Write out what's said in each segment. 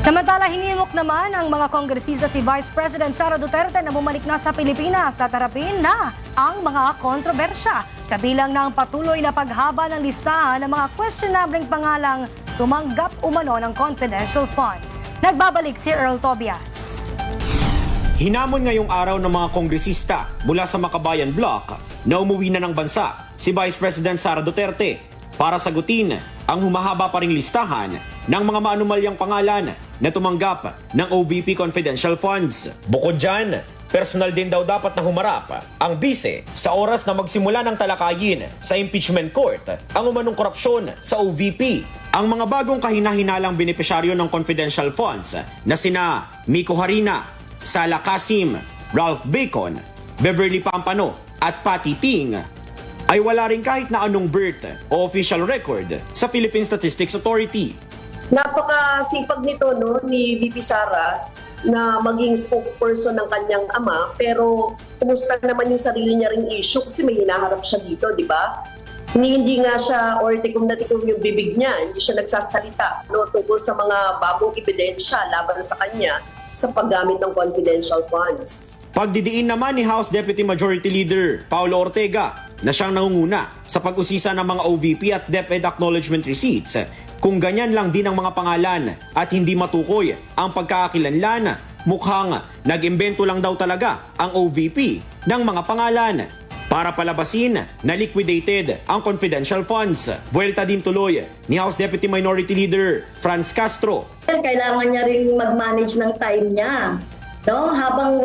Samantala, hinimok naman ang mga kongresista si Vice President Sara Duterte na bumalik na sa Pilipinas at harapin na ang mga kontrobersya. Kabilang na ang patuloy na paghaba ng listahan ng mga questionableng pangalang tumanggap umano ng confidential funds. Nagbabalik si Earl Tobias. Hinamon ngayong araw ng mga kongresista mula sa Makabayan Bloc na umuwi na ng bansa si Vice President Sara Duterte para sagutin ang humahaba pa ring listahan ng mga maanumalyang pangalan na tumanggap ng OVP confidential funds. Bukod dyan, personal din daw dapat na humarap ang bise sa oras na magsimula ng talakayin sa impeachment court ang umanong korupsyon sa OVP. Ang mga bagong kahina-hinalang benepisyaryo ng confidential funds na sina Miko Harina, Sala Kasim, Ralph Bacon, Beverly Pampano at Patty Ting ay wala rin kahit na anong birth o official record sa Philippine Statistics Authority. Napakasipag nito ni VP Sara na maging spokesperson ng kanyang ama, pero kumusta naman yung sarili niya ring issue kasi may hinaharap siya dito, di ba? Hindi nga siya tikom na tikom yung bibig niya, hindi siya nagsasalita tungkol sa mga bagong ebidensya laban sa kanya sa paggamit ng confidential funds. Pagdidiin naman ni House Deputy Majority Leader Paulo Ortega na siyang nangunguna sa pag-usisa ng mga OVP at DepEd acknowledgement receipts kung ganyan lang din ang mga pangalan at hindi matukoy ang pagkakakilanlan, mukhang nag-imbento lang daw talaga ang OVP ng mga pangalan para palabasin na liquidated ang confidential funds. Buwelta din tuloy ni House Deputy Minority Leader Franz Castro. Kailangan niya rin mag-manage ng time niya. No? Habang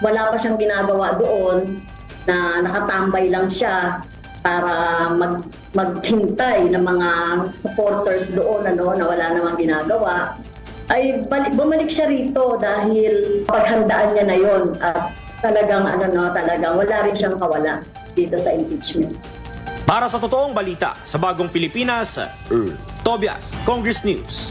wala pa siyang ginagawa doon, na nakatambay lang siya para maghintay ng mga supporters doon na wala namang ginagawa, ay bumalik siya rito dahil paghandaan niya na yon at talagang wala rin siyang kawala dito sa impeachment. Para sa totoong balita sa Bagong Pilipinas, Earl Tobias, Congress News.